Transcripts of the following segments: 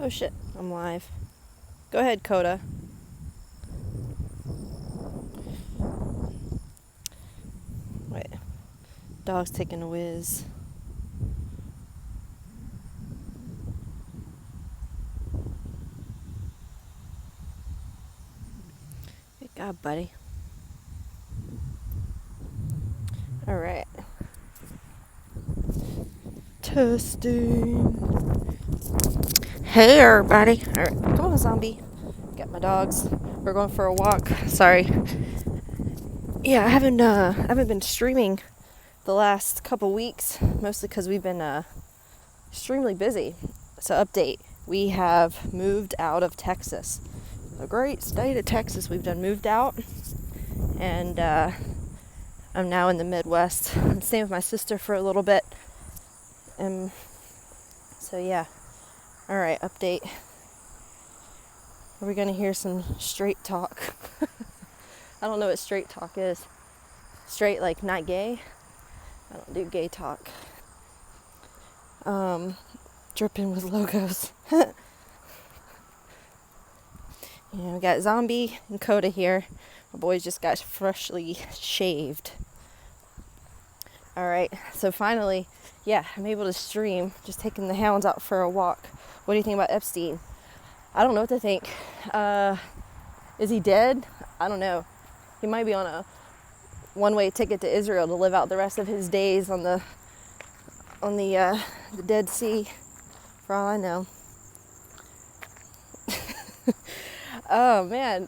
Oh shit, I'm live. Go ahead, Coda. Wait, dog's taking a whiz. Good God, buddy. Alright. Testing. Hey, everybody. Alright, come on, zombie. Got my dogs. We're going for a walk. Sorry. Yeah, I haven't been streaming the last couple weeks, mostly because we've been extremely busy. So, update: we have moved out of Texas, the great state of Texas. We've done moved out, and I'm now in the Midwest. I'm staying with my sister for a little bit, and so yeah. All right, update. Are we gonna hear some straight talk? I don't know what straight talk is. Straight, like not gay. I don't do gay talk. Dripping with logos. We got Zombie and Coda here. My boys just got freshly shaved. Alright, so finally, yeah, I'm able to stream, just taking the hounds out for a walk. What do you think about Epstein? I don't know what to think. Is he dead? I don't know. He might be on a one-way ticket to Israel to live out the rest of his days on the Dead Sea, for all I know. Oh man,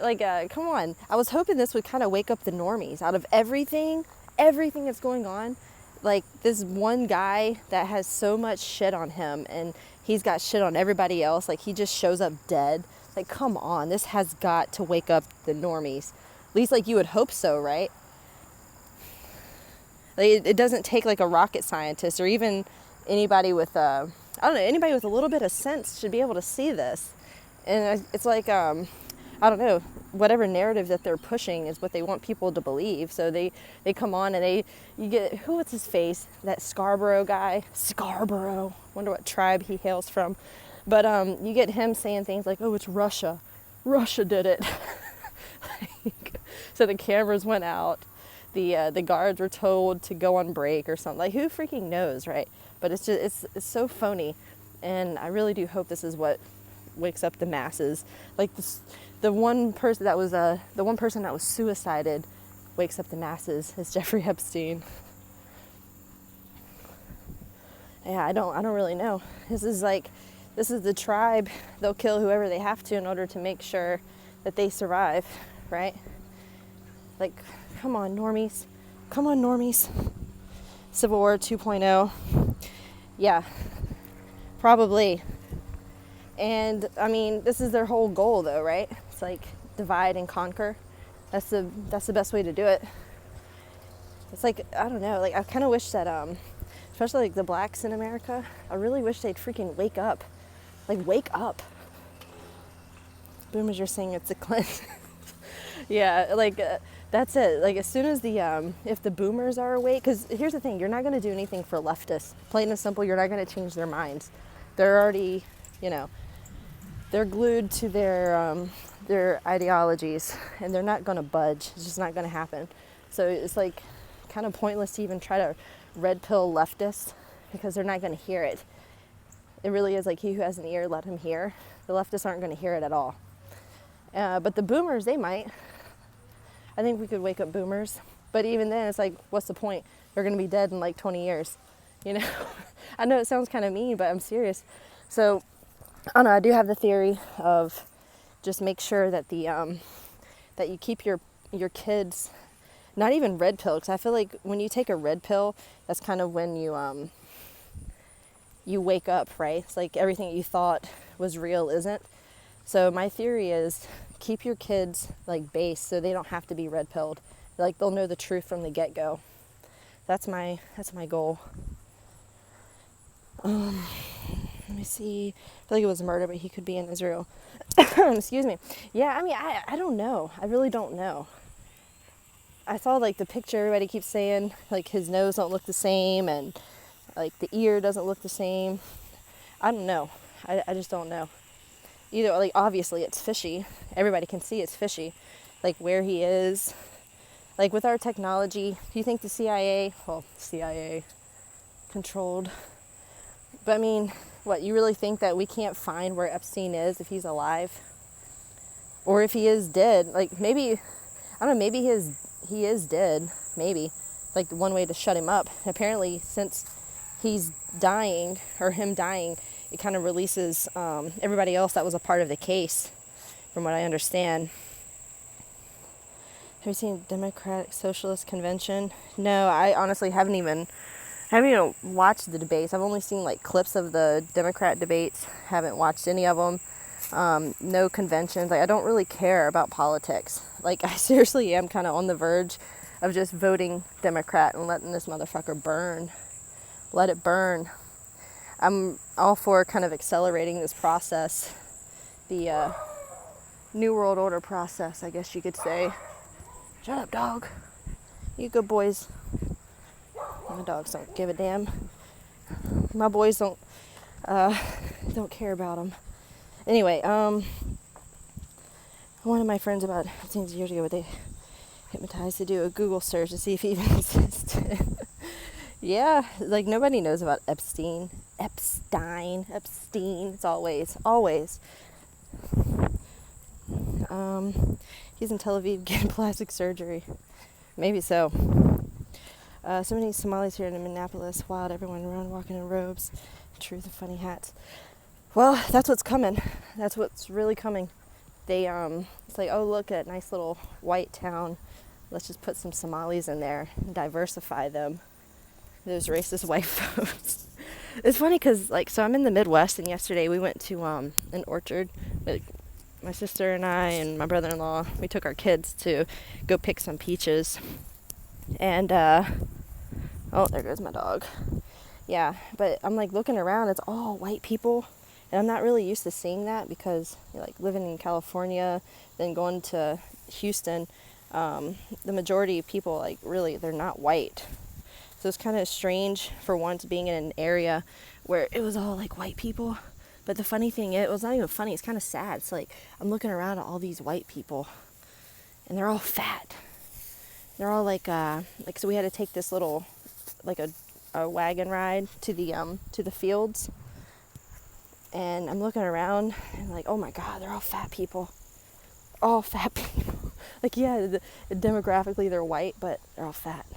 come on. I was hoping this would kind of wake up the normies. Out of everything that's going on, like this one guy that has so much shit on him and he's got shit on everybody else, like he just shows up dead. Like, come on, this has got to wake up the normies. At least like you would hope so, right? Like, it doesn't take like a rocket scientist or even anybody with anybody with a little bit of sense should be able to see this. And it's like I don't know, whatever narrative that they're pushing is what they want people to believe. So they come on and you get, what's his face? That Scarborough guy. Scarborough. Wonder what tribe he hails from. But you get him saying things like, oh, it's Russia. Russia did it. So the cameras went out. The guards were told to go on break or something. Like, who freaking knows, right? But it's just, it's so phony. And I really do hope this is what wakes up the masses. Like this, the one person that was suicided wakes up the masses is Jeffrey Epstein. Yeah, I don't really know. This is the tribe. They'll kill whoever they have to in order to make sure that they survive, right? Like, come on, normies. Come on, normies. Civil War 2.0. Yeah, probably. And I mean, this is their whole goal though, right? It's like divide and conquer. That's the best way to do it. It's like, I don't know, like I kind of wish that especially like the blacks in America, I really wish they'd freaking wake up. Like, wake up. Boomers, you're saying it's a Clinton. Yeah, like that's it. Like, as soon as if the boomers are awake, because here's the thing, you're not going to do anything for leftists. Plain and simple, you're not going to change their minds. They're already, they're glued to their ideologies, and they're not going to budge. It's just not going to happen. So it's like kind of pointless to even try to red pill leftists, because they're not going to hear it. It really is like, he who has an ear, let him hear. The leftists aren't going to hear it at all. But the boomers, they might. I think we could wake up boomers. But even then, it's like, what's the point? They're going to be dead in like 20 years. I know it sounds kind of mean, but I'm serious. So, I don't know, I do have the theory of just make sure that that you keep your kids, not even red pill, because I feel like when you take a red pill, that's kind of when you wake up, right? It's like everything that you thought was real isn't. So my theory is keep your kids like base so they don't have to be red pilled. Like, they'll know the truth from the get-go. That's my goal. Let me see. I feel like it was murder, but he could be in Israel. Excuse me. Yeah, I mean, I don't know. I really don't know. I saw like the picture, everybody keeps saying like his nose don't look the same and like the ear doesn't look the same. I don't know. I just don't know. like obviously it's fishy. Everybody can see it's fishy. Like where he is. Like with our technology, do you think the CIA controlled, but I mean, what, you really think that we can't find where Epstein is if he's alive? Or if he is dead? Like maybe, I don't know, maybe he is dead, maybe. Like one way to shut him up. Apparently, since he's dying, or him dying, it kind of releases everybody else that was a part of the case, from what I understand. Have you seen Democratic Socialist Convention? No, I honestly haven't even watched the debates. I've only seen like clips of the Democrat debates. Haven't watched any of them. No conventions. Like I don't really care about politics. Like I seriously am kind of on the verge of just voting Democrat and letting this motherfucker burn. Let it burn. I'm all for kind of accelerating this process. The New World Order process, I guess you could say. Shut up, dog. You good boys. My dogs don't give a damn. My boys don't care about them. Anyway, one of my friends about 15 years ago, they hypnotized to do a Google search to see if he even existed. Yeah, like nobody knows about Epstein. It's always. He's in Tel Aviv getting plastic surgery. Maybe so. So many Somalis here in Minneapolis. Wild, everyone around walking in robes. Truth of funny hats. Well, that's what's coming. That's what's really coming. They, it's like, oh, look at nice little white town. Let's just put some Somalis in there and diversify them. Those racist white folks. It's funny because, like, so I'm in the Midwest, and yesterday we went to an orchard. Like, my sister and I and my brother-in-law, we took our kids to go pick some peaches. And, oh, there goes my dog. Yeah, but I'm, like, looking around, it's all white people. And I'm not really used to seeing that because, like, living in California, then going to Houston, the majority of people, like, really, they're not white. So it's kind of strange for once being in an area where it was all, like, white people. But the funny thing is, it was not even funny, it's kind of sad. It's like, I'm looking around at all these white people, and they're all fat. They're all like, so we had to take this little, like a wagon ride to the fields. And I'm looking around, and like, oh my God, they're all fat people. All fat people. Like, yeah, demographically they're white, but they're all fat.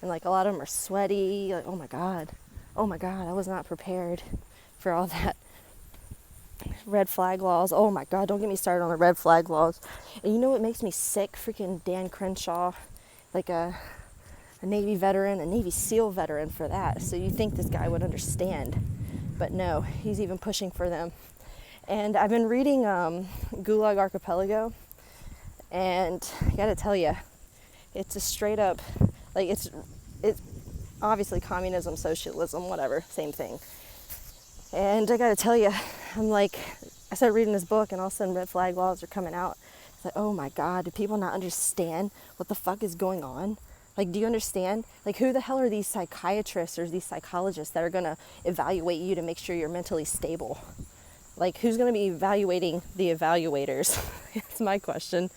And like, a lot of them are sweaty. Like, oh my God, I was not prepared for all that. Red flag laws. Oh my God, don't get me started on the red flag laws. And you know what makes me sick? Freaking Dan Crenshaw, like a Navy veteran, a Navy SEAL veteran for that. So you think this guy would understand. But no, he's even pushing for them. And I've been reading Gulag Archipelago, and I gotta tell you, it's a straight up, like it's obviously communism, socialism, whatever, same thing. And I gotta tell you, I'm like, I started reading this book, and all of a sudden red flag laws are coming out. It's like, oh my God, do people not understand what the fuck is going on? Like, do you understand? Like, who the hell are these psychiatrists or these psychologists that are gonna evaluate you to make sure you're mentally stable? Like, who's gonna be evaluating the evaluators? That's my question.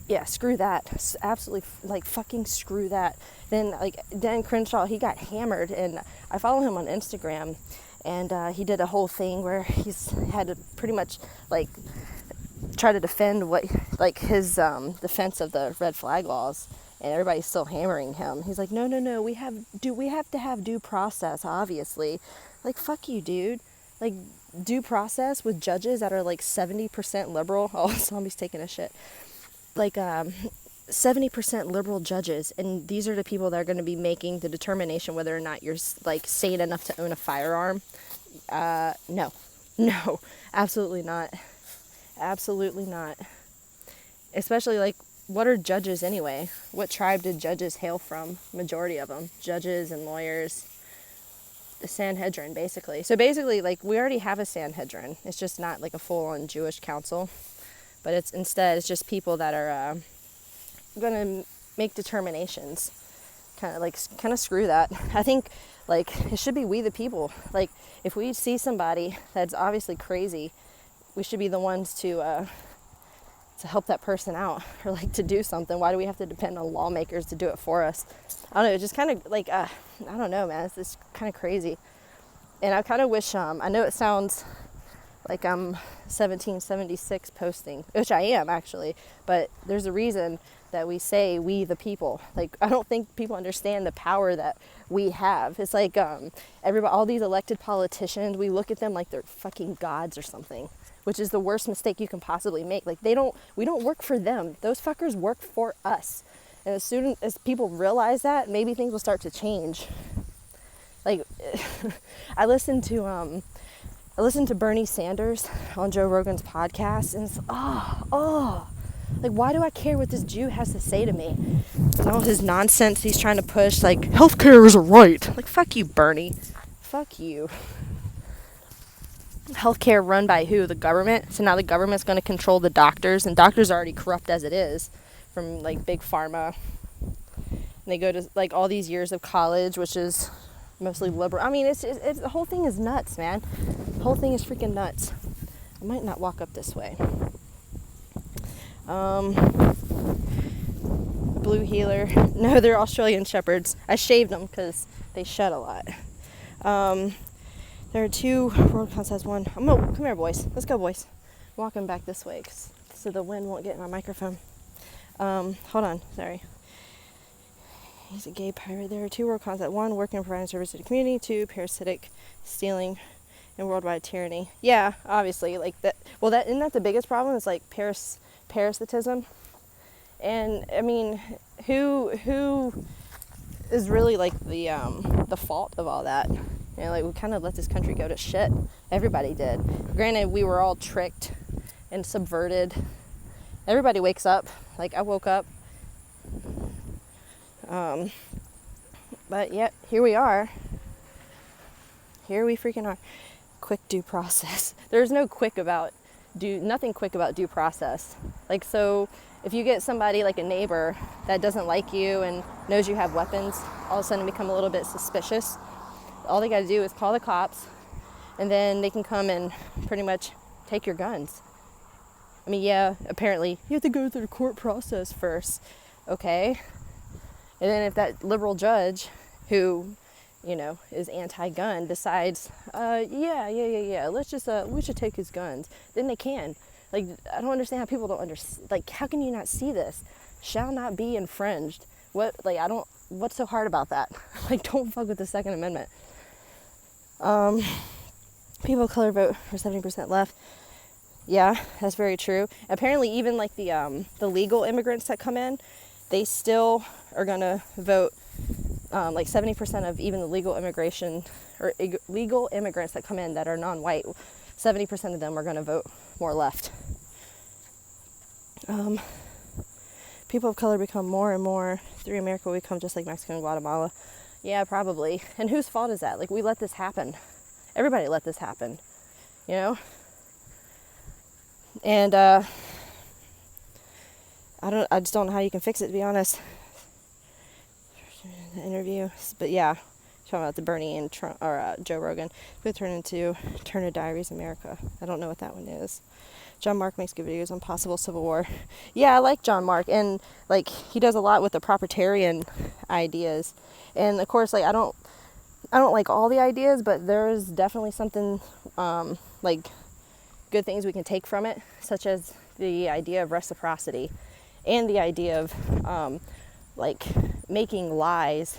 Yeah, screw that. Absolutely, like, fucking screw that. Then, like, Dan Crenshaw, he got hammered, and I follow him on Instagram, and he did a whole thing where he's had to pretty much, like, try to defend what, like, his defense of the red flag laws, and everybody's still hammering him. He's like, no, we have to have due process, obviously. Like, fuck you, dude. Like, due process with judges that are, like, 70% liberal. Oh, zombie's taking a shit. Like, 70% liberal judges, and these are the people that are going to be making the determination whether or not you're, like, sane enough to own a firearm. No, absolutely not. Absolutely not. Especially, like, what are judges anyway? What tribe did judges hail from? Majority of them. Judges and lawyers. The Sanhedrin, basically. So basically, like, we already have a Sanhedrin. It's just not, like, a full-on Jewish council. But it's just people that are going to make determinations. Kind of screw that. I think Like, it should be we the people. Like, if we see somebody that's obviously crazy, we should be the ones to help that person out, or like to do something. Why do we have to depend on lawmakers to do it for us? I don't know, just kind of like, I don't know, man, it's just kind of crazy. And I kind of wish, I know it sounds like I'm 1776 posting, which I am actually, but there's a reason that we say we the people. Like, I don't think people understand the power that we have. It's like everybody, all these elected politicians, we look at them like they're fucking gods or something, which is the worst mistake you can possibly make. Like, we don't work for them. Those fuckers work for us. And as soon as people realize that, maybe things will start to change. Like, I listened to Bernie Sanders on Joe Rogan's podcast, and it's, like, why do I care what this Jew has to say to me? And all his nonsense he's trying to push, like, healthcare is a right. Like, fuck you, Bernie. Fuck you. Healthcare run by who? The government? So now the government's going to control the doctors, and doctors are already corrupt as it is from, like, big pharma. And they go to, like, all these years of college, which is mostly liberal. I mean, it's the whole thing is nuts, man. The whole thing is freaking nuts. I might not walk up this way. Blue heeler. No, they're Australian shepherds. I shaved them because they shed a lot. There are 2 world concepts. One. Come here, boys. Let's go, boys. I'm walking back this way so the wind won't get in my microphone. Hold on. Sorry. He's a gay pirate. There are 2 world concepts. 1, working and providing service to the community. 2, parasitic stealing and worldwide tyranny. Yeah, obviously, like that. Well, isn't that the biggest problem? Is like parasitism. And I mean, who is really like the fault of all that? You know, like, we kind of let this country go to shit. Everybody did. Granted, we were all tricked and subverted. Everybody wakes up. Like, I woke up. But yet, here we are. Here we freaking are. Quick due process. There's no nothing quick about due process. Like, so if you get somebody like a neighbor that doesn't like you and knows you have weapons, all of a sudden become a little bit suspicious. All they got to do is call the cops, and then they can come and pretty much take your guns. I mean, yeah, apparently you have to go through the court process first. Okay. And then if that liberal judge who, you know, is anti-gun decides, we should take his guns, then they can. Like, I don't understand how people don't understand. Like, how can you not see this? Shall not be infringed. What's so hard about that? Like, don't fuck with the Second Amendment. People of color vote for 70% left. Yeah, that's very true. Apparently, even like the legal immigrants that come in, they still are gonna vote. Like 70% of even the legal immigration or legal immigrants that come in that are non-white, 70% of them are gonna vote more left. People of color become more and more through America will become just like Mexico and Guatemala. Yeah, probably. And whose fault is that? Like, we let this happen. Everybody let this happen, you know? And I just don't know how you can fix it, to be honest. The interview, but yeah, talking about the Bernie and Trump, or Joe Rogan, who turned into Turner Diaries America. I don't know what that one is. John Mark makes good videos on possible civil war. Yeah, I like John Mark, and like, he does a lot with the proprietarian ideas. And of course, like, I don't like all the ideas, but there's definitely something like good things we can take from it, such as the idea of reciprocity and the idea of like making lies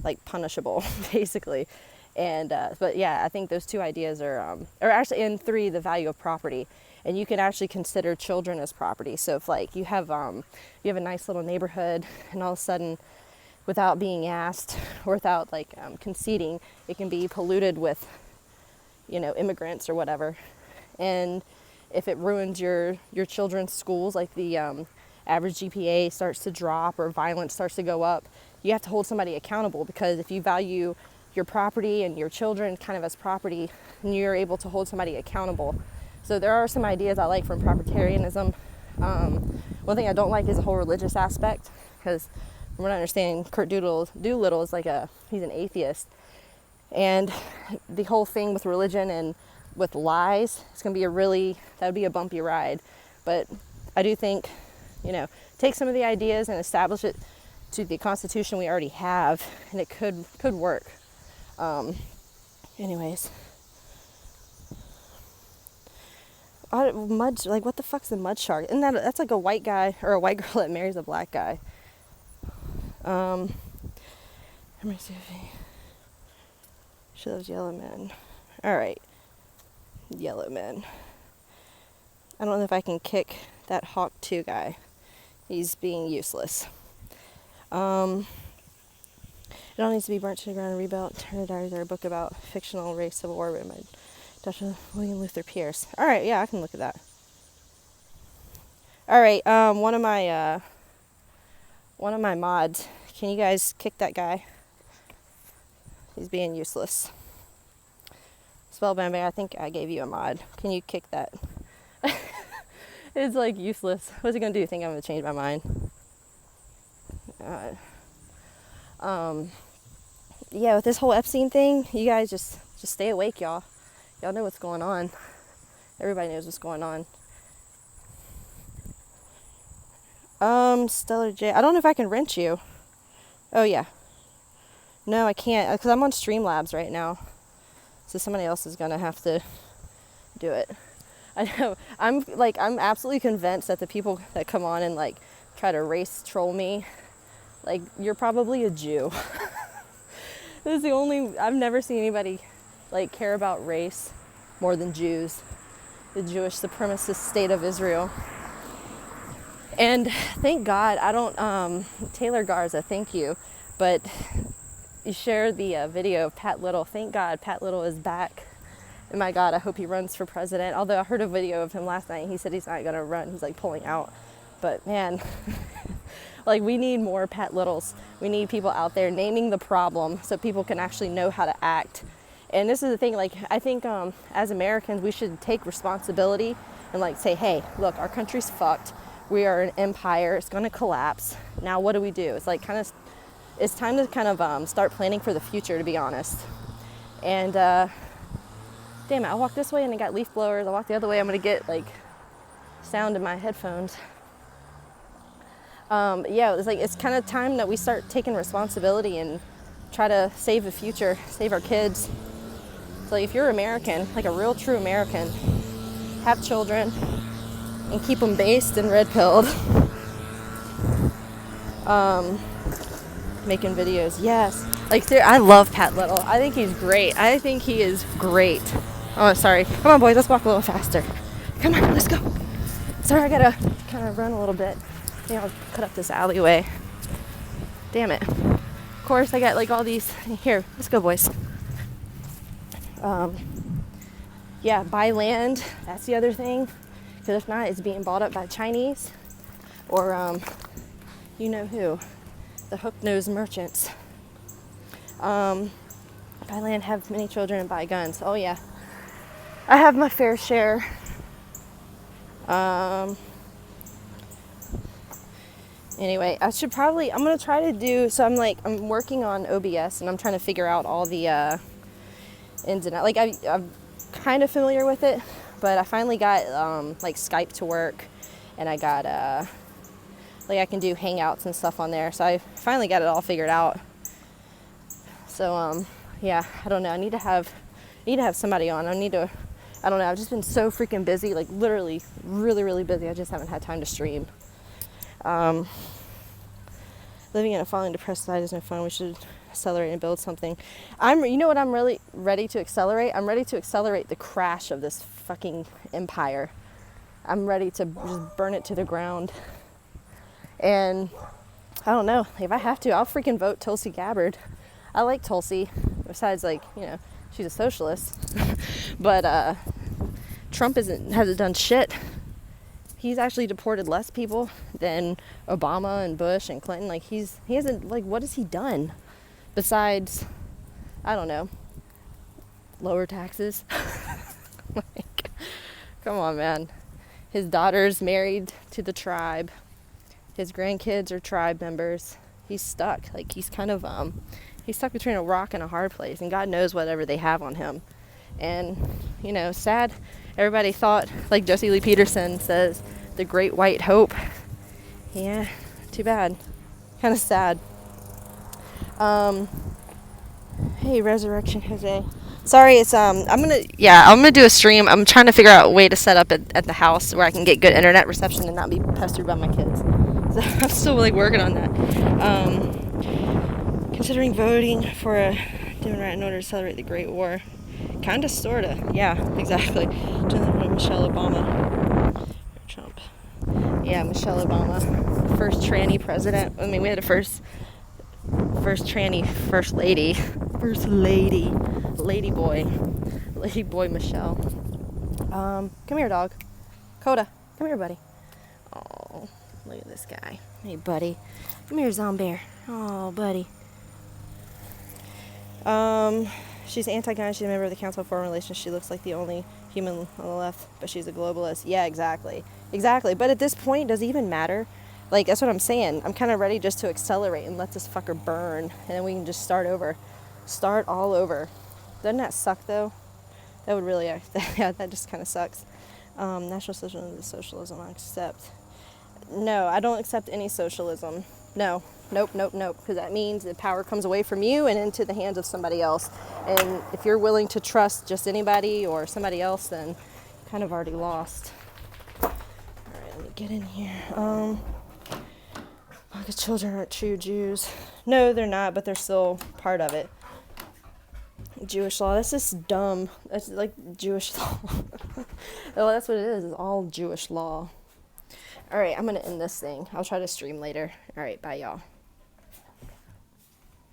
like punishable, basically. And but yeah, I think those 2 ideas are actually, and 3, the value of property. And you can actually consider children as property. So if like you have a nice little neighborhood, and all of a sudden, without being asked or without like conceding, it can be polluted with, you know, immigrants or whatever. And if it ruins your children's schools, like the average GPA starts to drop or violence starts to go up, you have to hold somebody accountable, because if you value your property and your children kind of as property, then you're able to hold somebody accountable. So there are some ideas I like from proprietarianism. One thing I don't like is the whole religious aspect, because from what I understand, Kurt Doolittle is like he's an atheist. And the whole thing with religion and with lies, it's going to be that would be a bumpy ride. But I do think, take some of the ideas and establish it to the Constitution we already have, and it could work. Anyways. Mud, like, what the fuck's a mud shark? Isn't that's like a white guy or a white girl that marries a black guy. Let me see if she loves yellow men. All right, yellow men. I don't know if I can kick that Hawk 2 guy. He's being useless. It all needs to be burnt to the ground and rebuilt. Turner Diaries are a book about fictional race civil war written by Dr. William Luther Pierce. All right, yeah, I can look at that. All right, one of my mods. Can you guys kick that guy? He's being useless. Spellbamby, I think I gave you a mod. Can you kick that? It's like useless. What's it gonna do? Think I'm gonna change my mind? Yeah, with this whole Epstein thing, you guys just stay awake, y'all. Y'all know what's going on. Everybody knows what's going on. Stellar J. I don't know if I can rent you. Oh, yeah. No, I can't, because I'm on Streamlabs right now. So somebody else is going to have to do it. I know. I'm absolutely convinced that the people that come on and, like, try to race troll me, like, you're probably a Jew. This is I've never seen anybody, like, care about race more than Jews. The Jewish supremacist state of Israel. And thank God, I don't, Taylor Garza, thank you, but you shared the video of Pat Little. Thank God Pat Little is back. And my God, I hope he runs for president. Although I heard a video of him last night, and he said he's not going to run. He's, like, pulling out. But, man, like, we need more Pat Littles. We need people out there naming the problem so people can actually know how to act. And this is the thing, like, I think as Americans, we should take responsibility and, like, say, hey, look, our country's fucked. We are an empire. It's going to collapse. Now what do we do? It's like it's time to kind of start planning for the future, to be honest. And damn it, I walked this way and I got leaf blowers. I walked the other way, I'm going to get, like, sound in my headphones. Yeah, it's kind of time that we start taking responsibility and try to save the future, save our kids. So, like, if you're American, like a real true American, have children and keep them based and red-pilled. Making videos, yes. Like, I love Pat Little. I think he's great. I think he is great. Oh, sorry. Come on, boys, let's walk a little faster. Come on, let's go. Sorry, I gotta kind of run a little bit. Maybe I'll cut up this alleyway. Damn it. Of course, I got, like, all these. Here, let's go, boys. Yeah, buy land. That's the other thing. Because if not, it's being bought up by Chinese or, you know who, the hook-nosed merchants. Buy land, have many children, and buy guns. Oh, yeah. I have my fair share. Anyway, I'm going to try to do, so I'm working on OBS, and I'm trying to figure out all the ins and outs. Like, I'm kind of familiar with it, but I finally got, like, Skype to work, and I got, like, I can do Hangouts and stuff on there, so I finally got it all figured out. So, yeah, I don't know, I need to have somebody on. I don't know, I've just been so freaking busy, like, literally, really, really busy. I just haven't had time to stream. Living in a falling depressed society is no fun. We should accelerate and build something. You know what I'm really ready to accelerate? I'm ready to accelerate the crash of this fucking empire. I'm ready to just burn it to the ground. And I don't know, if I have to, I'll freaking vote Tulsi Gabbard. I like Tulsi, besides, like, you know, she's a socialist. But Trump hasn't done shit. He's actually deported less people than Obama and Bush and Clinton. Like, he hasn't, like, what has he done besides, I don't know, lower taxes? Like, come on, man. His daughter's married to the tribe. His grandkids are tribe members. He's stuck. Like, he's kind of, he's stuck between a rock and a hard place, and God knows whatever they have on him. And, you know, sad. Everybody thought, like Jesse Lee Peterson says, the great white hope. Yeah, too bad. Kind of sad. Hey, Resurrection Jose. Sorry, it's I'm gonna do a stream. I'm trying to figure out a way to set up at the house where I can get good internet reception and not be pestered by my kids. So I'm still like working on that. Considering voting for a Democrat in order to celebrate the Great War. Kinda, sorta. Yeah, exactly. Michelle Obama. Trump. Yeah, Michelle Obama. First tranny president. I mean, we had a first tranny first lady. First lady. Lady boy Michelle. Come here, dog. Coda, come here, buddy. Oh, look at this guy. Hey, buddy. Come here, zombie. Oh, buddy. She's anti-gun. She's a member of the Council on Foreign Relations. She looks like the only human on the left, but she's a globalist. Yeah, exactly. But at this point, does it even matter? Like, that's what I'm saying. I'm kind of ready just to accelerate and let this fucker burn, and then we can just start over. Start all over. Doesn't that suck, though? That would really, yeah, that just kind of sucks. National Socialism is socialism I accept. No, I don't accept any socialism. No. Nope. Because that means the power comes away from you and into the hands of somebody else. And if you're willing to trust just anybody or somebody else, then you kind of already lost. All right, let me get in here. The children aren't true Jews. No, they're not, but they're still part of it. Jewish law. That's just dumb. That's like Jewish law. Well, that's what it is. It's all Jewish law. All right, I'm going to end this thing. I'll try to stream later. All right, bye, y'all.